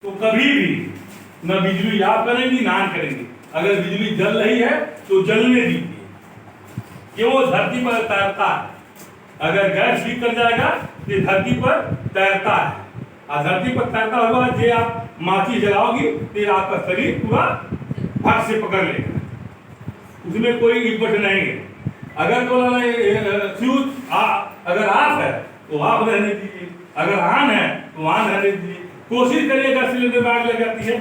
तो कभी भी न बिजली आप करेंगी ना ऑन करेंगी। अगर बिजली जल रही है तो जलने दीजिए, क्यों धरती पर तैरता है। अगर गैस लीक कर जाएगा तो धरती पर तैरता है, और धरती पर तैरता हुआ जो आप माची जलाओगी तो आपका शरीर पूरा भट से पकड़ लेगा, उसमें कोई इपट नहीं है। अगर तो फ्यूज अगर ऑफ है तो ऑफ रहने दीजिए, अगर ऑन है तो ऑन रहने दीजिए। कोशिश करिएगा सिलेंडर में आग लग जाती है,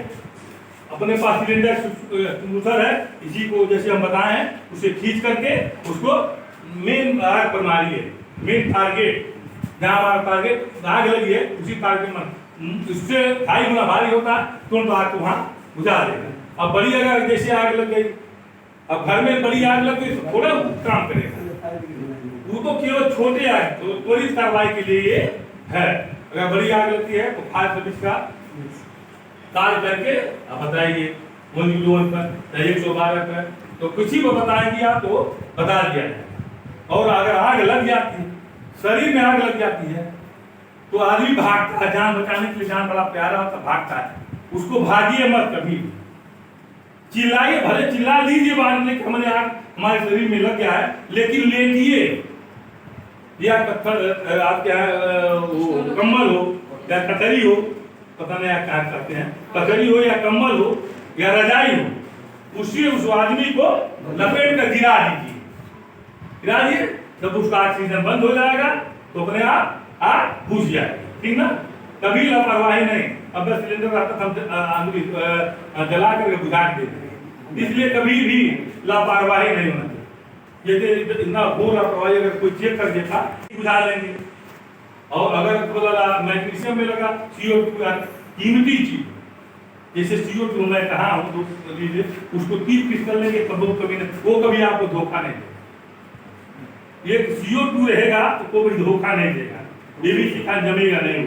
अपने पास सिलेंडर स्मूथर है, इसी को जैसे हम बताए हैं उसे खींच करके उसको मेन आग पर मारिए। मेन टारगेट जहाँ हमारा टारगेट आग लगी है उसी टारगेट में, इससे 2.5 गुना भारी होता है तुरंत आग को वहाँ बुझा देगा। अब बड़ी अगर जैसे आग लग गई, अब घर में बड़ी आग लग गई तो थोड़ा काम करेगा, वो तो केवल छोटे आग तो त्वरित कार्रवाई के लिए ये है। अगर बड़ी आग लगती है तो फायर सर्विस का कार्य करके आप बताइए 101 पर 112 पर, तो किसी को बताएंगे आप तो बता दिया जाए। और अगर आग लग जाती है, शरीर में आग लग जाती है तो आदमी भागता है, जान बचाने के लिए, जान बड़ा प्यारा होता भागता है, उसको भागिए मत कभी। चिल्लाइए, भले चिल्ला दीजिए बाद में कि हमने आग हमारे शरीर में लग गया है, लेकिन लेटिए या आपके कम्बल हो या कतरी हो, पता नहीं क्या कहते हैं, कतरी हो या कम्बल हो या रजाई हो, उसी उस आदमी को लपेट कर गिरा दीजिए। गिराइए, जब उसका ऑक्सीजन बंद हो जाएगा तो अपने आप आग बुझ जाएगी, ठीक ना। कभी लापरवाही नहीं। अब बस सिलेंडर जला करके बुझा देते हैं, इसलिए कभी भी लापरवाही नहीं होना चाहिए। जैसे इतना हो लापरवाही अगर कोई चेक कर देता बुझा लेंगे। और अगर मैग्नीशियम में लगा CO2 कीमती चीज, जैसे CO2 मैं कहा हूँ तो उसको 30 पीस कर लेंगे तब कभी नहीं, वो कभी आपको धोखा नहीं देगा। एक CO2 रहेगा तो कोई धोखा नहीं देगा, ये भी सिखा जमेगा नहीं।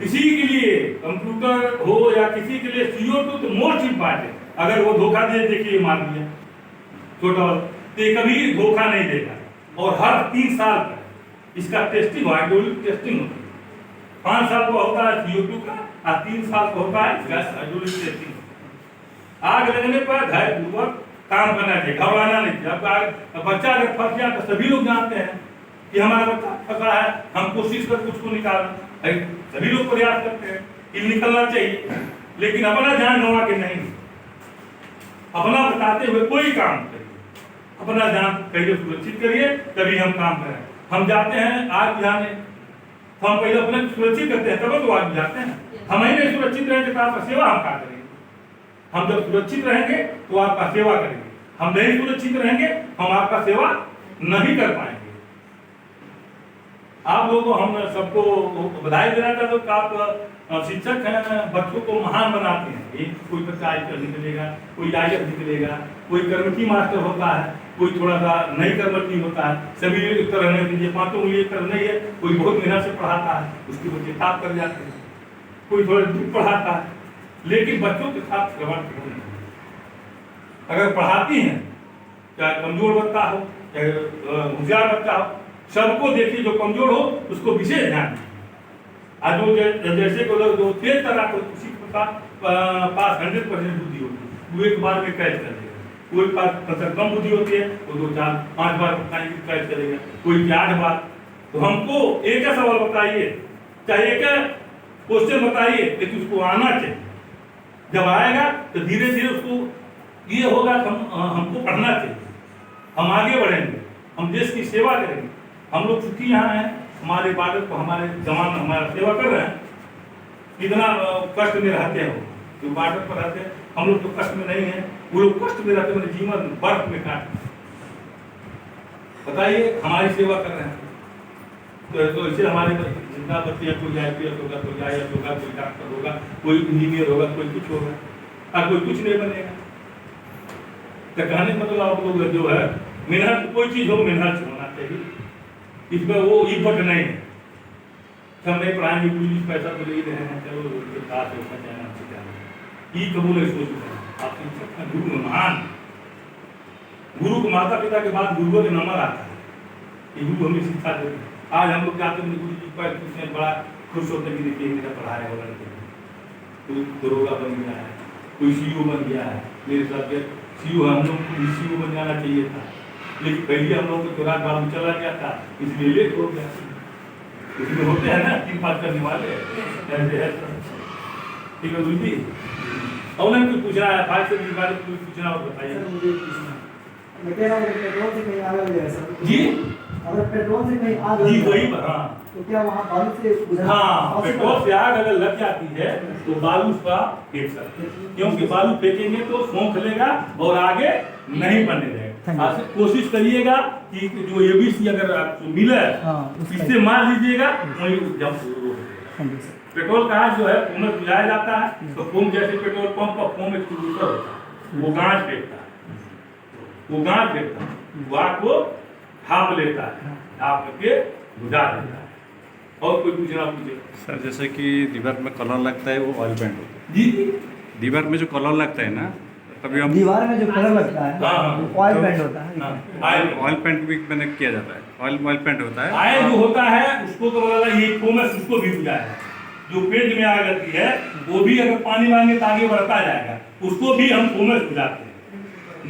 किसी के लिए कंप्यूटर हो या किसी के लिए CO2 तो मोस्ट इम्पॉर्टेंट। अगर वो धोखा दे, देखिए मार दिया छोटा, तो कभी धोखा नहीं देगा। और हर 3 साल का इसका टेस्टिंग हाइड्रोलिक टेस्टिंग होता है। 5 साल को होता है CO2 का और 3 साल को होता है गैस हाइड्रोलिक टेस्टिंग। आग लगने पर धैर्यपूर्वक काम करना चाहिए, घबराना नहीं चाहिए। अब बच्चा अगर फंस गया तो सभी लोग जानते हैं कि हमारा बच्चा फंसा है, हम कोशिश करके उसको निकालना, सभी लोग प्रयास करते हैं कि निकलना चाहिए, लेकिन अपना जान गंवा के नहीं, अपना बताते हुए कोई काम करिए, अपना जान पहले सुरक्षित करिए, तभी हम काम करें। हम जाते हैं आग बुझाने, हम पहले अपने सुरक्षित करते हैं तब तो आग बुझाते हैं। हम ही नहीं सुरक्षित रहेंगे तो आपका सेवा हम क्या करेंगे। हम जब सुरक्षित रहेंगे तो आपका सेवा करेंगे, हम नहीं सुरक्षित रहेंगे हम आपका सेवा नहीं कर पाएंगे। आप लोगों को हम सबको बधाई देना चाहते हो, आप शिक्षक हैं, बच्चों को महान बनाते हैं। एक कोई बच्चा IAS निकलेगा, कोई IAS निकलेगा, कोई कर्मठी मास्टर होता है, कोई थोड़ा सा नई कर्मठी होता है। सभी एक तरह नहीं दीजिए, 5 उंगली एक तरह नहीं है। कोई बहुत मेहनत से पढ़ाता है, उसके बच्चे टॉप कर जाते हैं, कोई थोड़ा दुख पढ़ाता है, लेकिन बच्चों के साथ श्रवण नहीं। अगर पढ़ाती हैं, चाहे कमजोर बच्चा हो चाहे होशियार बच्चा हो, सबको देखिए, जो कमजोर हो उसको विशेष ध्यान दीजिए। आज जो जैसे को लोग जो तेज तरह को उसी का पास 100% बुद्धि होती है, वो एक बार में कैच कर लेगा। कोई पास कम बुद्धि होती है वो 2, 4, 5 बार कैच करेगा, कोई 8 बार। तो हमको एक सवाल बताइए, चाहे एक क्वेश्चन बताइए, लेकिन उसको आना चाहिए। जब आएगा तो धीरे धीरे उसको ये होगा कि हमको पढ़ना चाहिए, हम आगे बढ़ेंगे, हम देश की सेवा करेंगे। हम लोग चूंकि यहाँ हैं, हमारे बॉर्डर को हमारे जवान हमारा सेवा कर रहे हैं, कितना कष्ट में रहते हो, जो बॉर्डर पर रहते हैं, हम लोग तो कष्ट में नहीं है, वो लोग कष्ट में रहते हैं, जीवन बर्फ में काट। बताइए, हमारी सेवा कर रहे हैं। तो इससे हमारे जितना बच्चे हैं, कोई IPS होगा, कोई IAS होगा, कोई डॉक्टर होगा, कोई इंजीनियर होगा, कोई कुछ होगा, और कोई कुछ नहीं बनेगा। तो कहने का मतलब आप लोग जो है मेहनत, कोई चीज हो मेहनत होना चाहिए, इसमें वो इपट नहीं है। हम नहीं पढ़ाएंगे, पुलिस पैसा तो ले रहे हैं, चलो पास होगा जाना ये कबूल है, सोच रहे हैं आप शिक्षक हैं, गुरु महान गुरु को माता पिता के बाद गुरुओं के नंबर आता है कि गुरु हमें शिक्षा देते हैं। आज हम लोग जाते हैं गुरु जी पर, बड़ा खुश होते हैं कि देखिए मेरा पढ़ाया हो लड़के, कोई दरोगा बन गया है, कोई सीईओ बन गया है। मेरे हिसाब से सीईओ हम लोग को भी सीईओ बन जाना चाहिए था, लेकिन पहले हम लोग को चुराग बाबू चला गया था, इसलिए लेट हो गया। इसमें होते हैं ना 3 बात करने वाले ऐसे है। ठीक है दूसरी ऑनलाइन कुछ पूछना है, 5 से के बारे में कुछ पूछना हो बताइए। मुझे पूछना मैं कह रहा हूँ पेट्रोल से कहीं आग लग जाए सर जी अगर पेट्रोल से कहीं आग जी लग वही जाए हाँ तो क्या वहाँ बालू से गुजरना हाँ, possible पेट्रोल है? से आग अगर लग जाती है तो बालू का फेंक सकते हैं, क्योंकि बालू फेंकेंगे तो स्मोक लेगा और आगे नहीं बनने देगा। आप कोशिश करिएगा कि जो एबीसी अगर आपको मिले इससे मार लीजिएगा, वही जब पेट्रोल का जो है फोम में बुझाया जाता है, तो फोम जैसे पेट्रोल पंप का फोम एक होता है, वो गांठ फेंकता है, वो गांठ फेंकता है, वो आग को ढाप लेता है, ढाप करके बुझा देता है। और कोई पूछना पूछे सर, जैसे कि दीवार में कलर लगता है वो ऑयल पेंट होता है। जी जी दीवार में जो कलर लगता है ना, तभी हम दीवार में जो कलर लगता है हाँ, वो ऑयल पेंट होता है ऑयल पेंट भी मैंने किया जाता है। ऑयल पेंट होता है। आयल जो होता है उसको तो बोला ये फोमस उसको भी बुझाया। जो पेंट में आग लगती है वो भी अगर पानी मांगे तो आगे बढ़ता जाएगा, उसको भी हम फोमस बुझाते हैं।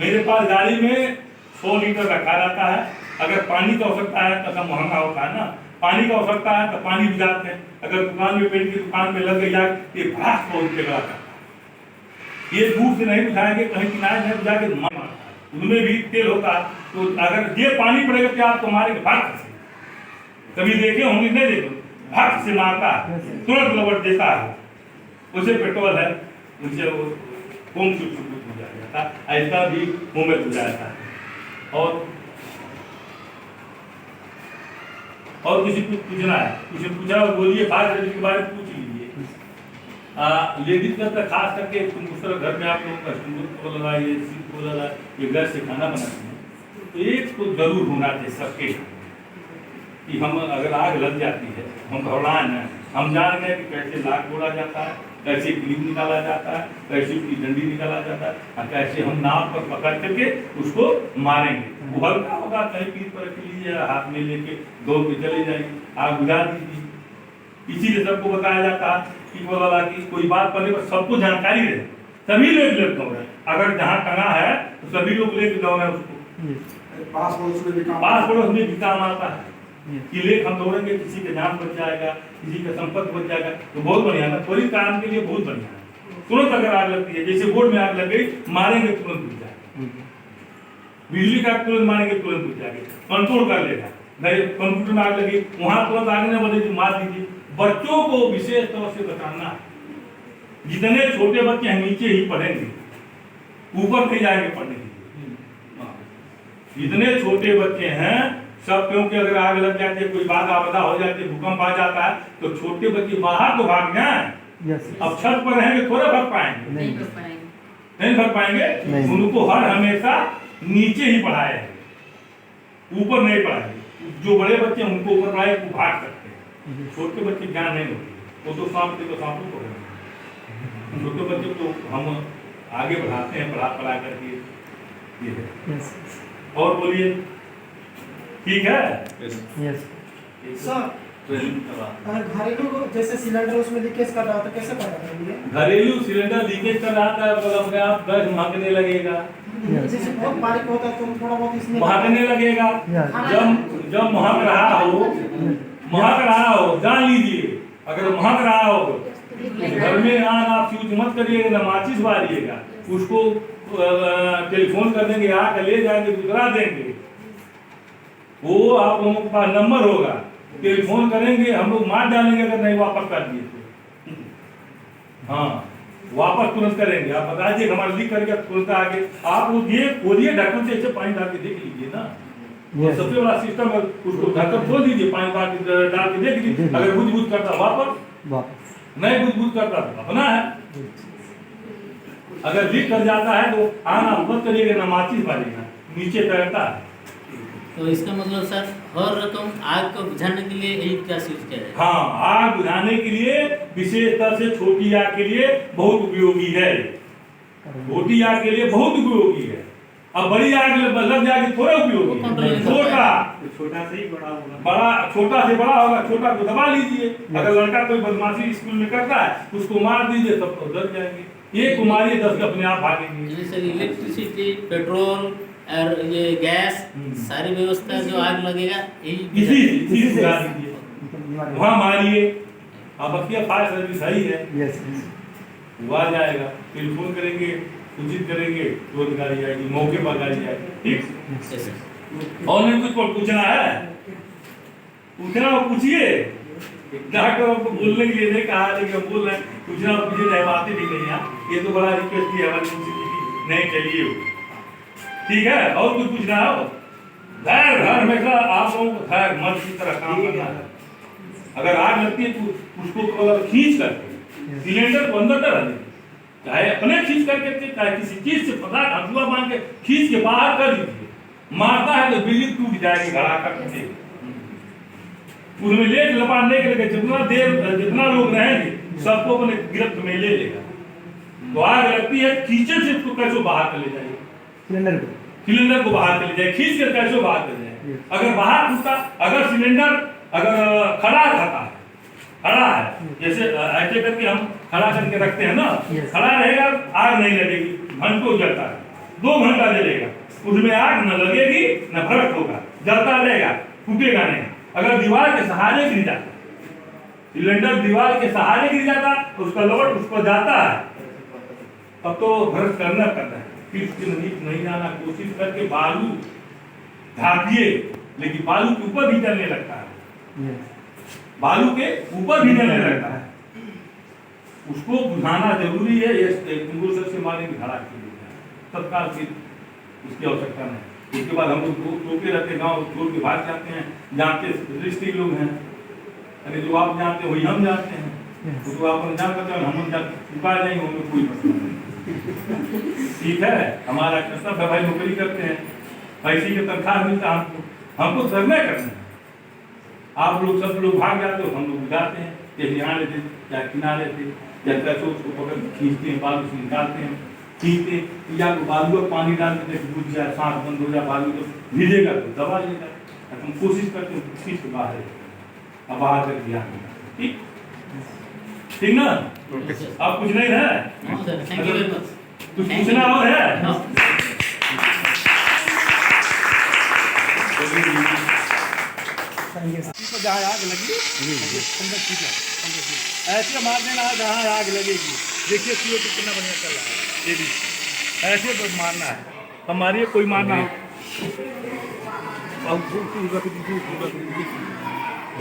मेरे पास गाड़ी में 100 लीटर रखा रहता है, अगर पानी की आवश्यकता है तो महंगा होता है ना, पानी की आवश्यकता है तो पानी बुझाते हैं। अगर दुकान में पेंट की दुकान में लग गई आग, ये भाग बहुत जगह करता है, ये दूर से नहीं बुझाएंगे, कहीं किनारे नहीं बुझा के मारता है, उनमें भी तेल होता है। तो अगर ये पानी पड़ेगा क्या आप मारेंगे भाग से, कभी देखे होंगे नहीं देखे, भाग से मारता है, तुरंत लौट देता है। उसे पेट्रोल है, उनसे वो कौन सी बुझा जाता है, ऐसा भी मुंह में बुझा जाता है। और किसी कुछ पूछना है, कुछ पूछा और बोलिए, फास्ट सर्विस के बारे में पूछ लीजिए। लेडीज का तो खास करके दूसरा घर में आप लोग कस्टमर को लगा, ये सीट को लगा, ये गैस से खाना बनाते हैं, तो एक तो जरूर होना चाहिए सबके कि हम अगर आग लग जाती है हम घबराएं ना, हम जान गए कि कैसे लाख तोड़ा जाता है, कैसे क्लीप निकाला जाता है, कैसे उसकी डंडी निकाला जाता है, और कैसे हम नाव पर पकड़ करके उसको मारेंगे। वो हल्का होगा, कहीं पीठ पर रख लीजिए, हाथ में लेके दौड़ के चले जाएंगे, आग बुझा दीजिए। इसीलिए सबको बताया जाता है कि बोला कि कोई बात पड़ने पर सबको जानकारी रहे, सभी लोग ले दौड़े, अगर जहाँ टंगा है तो सभी लोग लेके दौड़े उसको। पास पड़ोस में भी काम आता है कि लेक हम दौड़ेंगे, किसी का जान बच जाएगा, किसी का संपत्ति बच जाएगा, तो बहुत बढ़िया है, त्वरित काम के लिए बहुत बढ़िया है। तुरंत अगर आग लगती है, जैसे बोर्ड में आग लग गई, मारेंगे तुरंत बुझ जाएगा, बिजली का तुरंत मारेंगे तुरंत बुझ जाएगा, कंट्रोल कर लेगा। नहीं कंप्यूटर में आग लगी, वहां तुरंत आग नहीं बढ़ेगी, मार दीजिए। बच्चों को विशेष तौर से बचाना है, जितने छोटे बच्चे हैं नीचे ही पढ़ेंगे, ऊपर नहीं जाएंगे पढ़ने के लिए। जितने छोटे बच्चे हैं सब, क्योंकि अगर आग लग जाती है, कोई बात आपदा हो जाती है, भूकंप आ जाता है, तो छोटे बच्चे बाहर तो भाग जाए। अब छत पर रहेंगे थोड़ा भाग पाएंगे, नहीं भाग पाएंगे। उनको हर हमेशा नीचे ही पढ़ाए, ऊपर नहीं पढ़ाए। जो बड़े बच्चे उनको ऊपर पढ़ाए, वो भाग सकते हैं, छोटे बच्चे ज्ञान नहीं होते, वो तो सांप थे तो सांपों को, छोटे बच्चे तो हम आगे बढ़ाते हैं पढ़ा करके। ये है। और बोलिए, ठीक है। सर अगर घरेलू जैसे सिलेंडर उसमें लीकेज कर रहा था, कैसे पता करेंगे? घरेलू सिलेंडर लीकेज कर रहा था, अपने आप गैस महकने लगेगा, जैसे बहुत बारीक होता है तो थोड़ा बहुत इसमें महकने लगेगा। जब महक रहा हो जान लीजिए, अगर महक रहा हो घर में आप यूज मत करिएगा, ना माचिस बारिएगा, उसको टेलीफोन कर देंगे, आकर ले जाएंगे, दूसरा देंगे। वो आप लोगों के पास नंबर होगा, टेलीफोन करेंगे, हम लोग मार डालेंगे अगर नहीं वापस कर दिए तो। हाँ, वापस तुरंत करेंगे। आप बता दीजिए हमारा लीक करके तुरंत आगे आप ये खोलिए, ढक्कन से ऐसे पानी डाल के देख लीजिए ना, सबसे बड़ा सिस्टम है। उसको ढक्कन खोल दीजिए, पानी डाल के देख लीजिए, अगर बुझ करता वापस, नहीं बुझ करता तो अपना है। अगर लीक कर जाता है तो आना मत करिएगा, ना माचिस बारिएगा, नीचे तैरता है। तो इसका मतलब सर हर रकम आग को बुझाने के लिए यही क्या यूज किया जाए? हाँ, आग बुझाने के लिए विशेषतर से छोटी आग के लिए बहुत उपयोगी है, छोटी आग के लिए बहुत उपयोगी है। अब बड़ी आग लग जाएगी थोड़ा उपयोग वो control नहीं छोटा छोटा से ही बड़ा होगा। बड़ा छोटा से बड़ा होगा, छोटा को दबा लीजिए। अगर लड़का कोई बदमाशी स्कूल में करता है उसको मार दीजिए, तब तो डर जाएंगे। ये कुमारी 10 के अपने आप भागेंगे। यानी सर इलेक्ट्रिसिटी, पेट्रोल और ये गैस सारी व्यवस्था जो आग लगेगा यही इसी से बुला दीजिए, वहाँ मारिए। अब बकिया फायर सर्विस है ही है, यस वो आ जाएगा, टेलीफोन करेंगे, सूचित करेंगे, तुरंत गाड़ी आएगी, मौके पर गाड़ी आएगी। ठीक, ऑनलाइन कुछ पूछना है, पूछना हो पूछिए। डॉक्टर आपको बोलने के लिए नहीं कहा, लेकिन हम बोल रहे हैं पूछना हो पूछिए, नहीं बातें भी नहीं है। ये तो बड़ा रिक्वेस्ट है हमारी यूनिवर्सिटी नहीं चाहिए हो। ठीक है, और कुछ पूछना हो? धैर्य हमेशा आप लोगों को धैर्य मर्द की तरह काम करना है। अगर आग लगती है तो उसको खींच करके सिलेंडर को अंदर डाल दीजिए, चाहे अपने खींच करके, चाहे किसी चीज से पता हथुआ बांध के खींच के बाहर कर दीजिए। मारता है तो बिजली टूट जाएगी, घड़ा कर उसमें लेट लपाटने के लिए जितना लोग रहेंगे सबको अपने गिरफ्त में ले लेगा। तो आग लगती है, खींचे से उसको कैसे बाहर कर ले जाइए, सिलेंडर को बाहर कर ले जाए, खींच कर कैसे बाहर कर जाए। अगर बाहर टूटा, अगर सिलेंडर अगर खड़ा रहता है, खड़ा है, जैसे ऐसे करके हम खड़ा करके रखते हैं ना, खड़ा रहेगा आग नहीं लगेगी, घंटों जलता है, 2 घंटा जलेगा, उसमें आग न लगेगी न भड़क होगा, जलता रहेगा, टूटेगा नहीं। अगर दीवार के सहारे गिर जाता, सिलेंडर दीवार के सहारे गिर जाता, उसका लोड उसको जाता है, तब तो भड़क करना है। फिर उसके नजदीक नहीं जाना, कोशिश करके बालू ढाकिए, लेकिन बालू के ऊपर भी जलने लगता है, बालू के ऊपर भी जलने लगता है, उसको बुझाना जरूरी है। ये से मारे की धारा के लिए तत्काल की उसकी आवश्यकता नहीं। उसके बाद हम लोग रोके रहते, गाँव छोड़ के भाग जाते हैं, जानते रिश्ते लोग हैं, अरे जो आप जानते हैं वही हम जानते हैं, तो आप जान करते हैं, हम चुका जाएंगे, हमें कोई मसला नहीं। ठीक है, हमारा कर्तव्य है भाई, नौकरी करते हैं, पैसे की तनख्वाह मिलता है हमको सर्वे करना है। आप लोग सब लोग भाग जाते हो, हम लोग बुझाते हैं, या यहाँ लेते या किनारे थे, या कैसे उसको पकड़ खींचते हैं, बालू से निकालते हैं, खींचते, या तो बालू और पानी डाल के बुझ जाए, सांस बंद हो जाए, बालू तो भिजेगा तो दबा लेगा। हम कोशिश करते हैं खींच के बाहर, अब बाहर कर दिया। ठीक ठीक ना, आप कुछ नहीं है, थैंक यू वेरी मच। कुछ पूछना और है? जहाँ आग लगी ऐसे मार देना है, जहाँ आग लगेगी। देखिए सीओ कितना बढ़िया चल रहा है, ये भी ऐसे तो मारना है, हमारी कोई मारना हो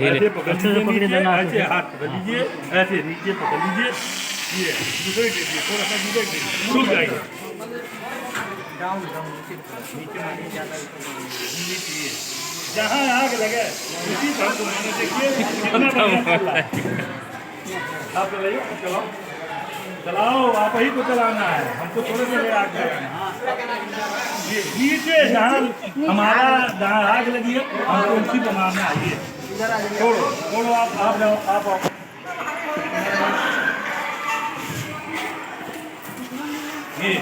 ऐसे पकड़ लीजिए, ऐसे हाथ पकड़ लीजिए, ऐसे नीचे पकड़ लीजिए, ये दूसरे दीजिए, थोड़ा सा दूसरे दीजिए, छूट जाएगा नीचे। जहाँ आग लगे उसी पर मैंने देखिए कितना बढ़िया चल रहा है। आप चलाइए, चलाओ चलाओ, आप ही को चलाना है, हमको थोड़े से आग लगाना है। ये नीचे जहाँ हमारा जहाँ आग लगी है हमको उसी पर मारना है। ये छोड़ो छोड़ो, आप जाओ, आप आओ। ये